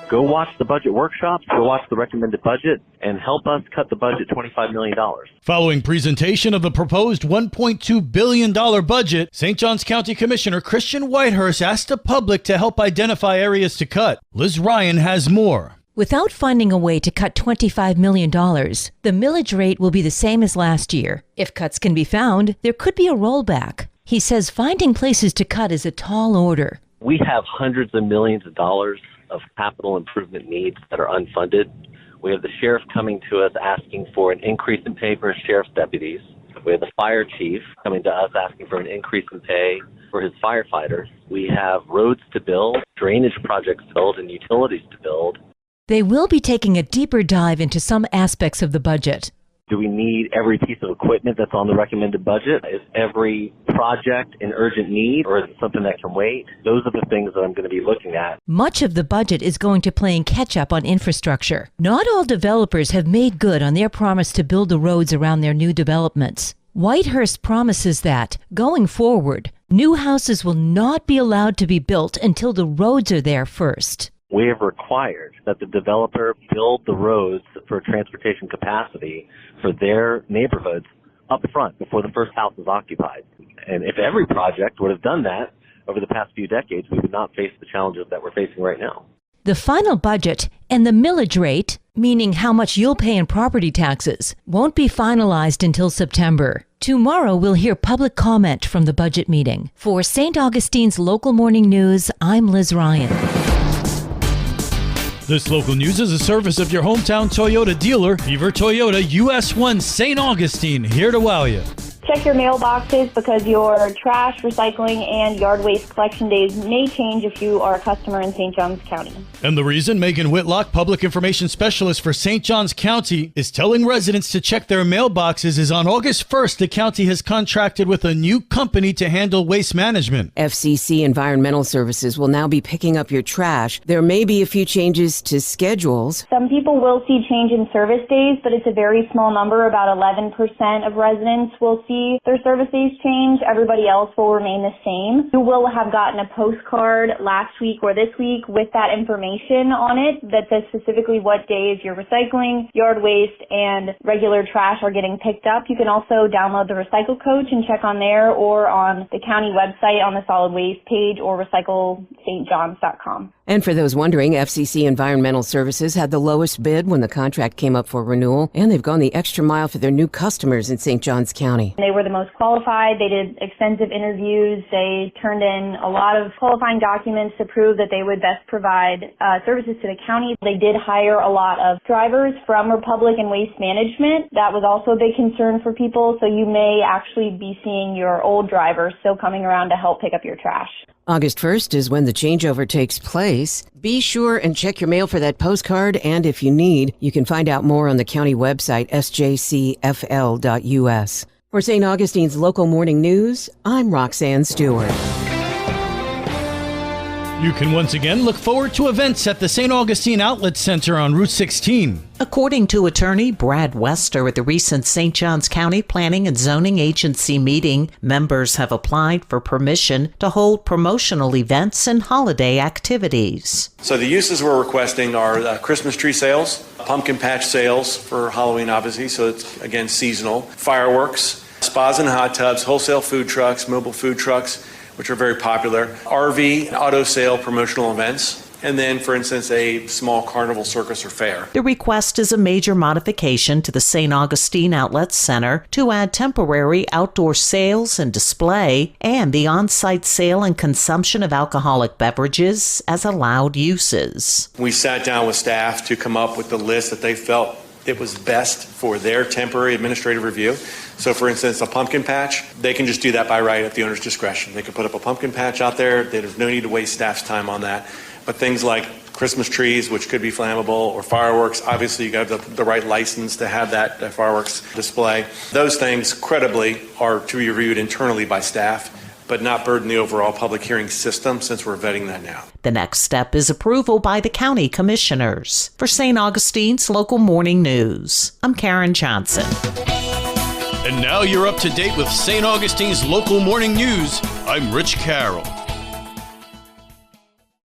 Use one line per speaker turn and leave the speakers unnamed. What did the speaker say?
Go watch the budget workshops, go watch the recommended budget, and help us cut the budget $25 million.
Following presentation of the proposed $1.2 billion budget, St. Johns County Commissioner Christian Whitehurst asked the public to help identify areas to cut. Liz Ryan has more.
Without finding a way to cut $25 million, the millage rate will be the same as last year. If cuts can be found, there could be a rollback. He says finding places to cut is a tall order.
We have hundreds of millions of dollars of capital improvement needs that are unfunded. We have the sheriff coming to us asking for an increase in pay for his sheriff's deputies. We have the fire chief coming to us asking for an increase in pay for his firefighters. We have roads to build, drainage projects to build, and utilities to build.
They will be taking a deeper dive into some aspects of the budget.
Do we need every piece of equipment that's on the recommended budget? Is every project an urgent need, or is it something that can wait? Those are the things that I'm going to be looking at.
Much of the budget is going to playing catch-up on infrastructure. Not all developers have made good on their promise to build the roads around their new developments. Whitehurst promises that, going forward, new houses will not be allowed to be built until the roads are there first.
We have required that the developer build the roads for transportation capacity for their neighborhoods up front before the first house is occupied. And if every project would have done that over the past few decades, we would not face the challenges that we're facing right now.
The final budget and the millage rate, meaning how much you'll pay in property taxes, won't be finalized until September. Tomorrow we'll hear public comment from the budget meeting. For St. Augustine's Local Morning News, I'm Liz Ryan.
This local news is a service of your hometown Toyota dealer, Beaver Toyota, US 1 St. Augustine, here to wow you.
Check your mailboxes because your trash, recycling, and yard waste collection days may change if you are a customer in St. Johns County.
And the reason Megan Whitlock, Public Information Specialist for St. Johns County, is telling residents to check their mailboxes is on August 1st, the county has contracted with a new company to handle waste management.
FCC Environmental Services will now be picking up your trash. There may be a few changes to schedules.
Some people will see change in service days, but it's a very small number. About 11% of residents will see their service days change. Everybody else will remain the same. You will have gotten a postcard last week or this week with that information on it that says specifically what days your recycling, yard waste, and regular trash are getting picked up. You can also download the Recycle Coach and check on there or on the county website on the solid waste page or recyclestjohns.com.
And for those wondering, FCC Environmental Services had the lowest bid when the contract came up for renewal, and they've gone the extra mile for their new customers in St. Johns County.
They were the most qualified. They did extensive interviews. They turned in a lot of qualifying documents to prove that they would best provide services to the county. They did hire a lot of drivers from Republic and Waste Management. That was also a big concern for people, so you may actually be seeing your old drivers still coming around to help pick up your trash.
August 1st is when the changeover takes place. Be sure and check your mail for that postcard, and if you need, you can find out more on the county website, sjcfl.us. For St. Augustine's Local Morning News, I'm Roxanne Stewart.
You can once again look forward to events at the St. Augustine Outlet Center on Route 16.
According to attorney Brad Wester at the recent St. Johns County Planning and Zoning Agency meeting, members have applied for permission to hold promotional events and holiday activities.
So the uses we're requesting are Christmas tree sales, pumpkin patch sales for Halloween, obviously, so it's, again, seasonal, fireworks, spas and hot tubs, wholesale food trucks, mobile food trucks, which are very popular, RV, auto sale promotional events, and then, for instance, a small carnival, circus, or fair.
The request is a major modification to the St. Augustine Outlet Center to add temporary outdoor sales and display and the on-site sale and consumption of alcoholic beverages as allowed uses.
We sat down with staff to come up with the list that they felt it was best for their temporary administrative review. So, for instance, a pumpkin patch, they can just do that by right at the owner's discretion. They can put up a pumpkin patch out there. There's no need to waste staff's time on that. But things like Christmas trees, which could be flammable, or fireworks, obviously you got the right license to have that fireworks display. Those things, credibly, are to be reviewed internally by staff, but not burden the overall public hearing system since we're vetting that now.
The next step is approval by the county commissioners. For St. Augustine's Local Morning News, I'm Karen Johnson.
And now you're up to date with St. Augustine's Local Morning News. I'm Rich Carroll.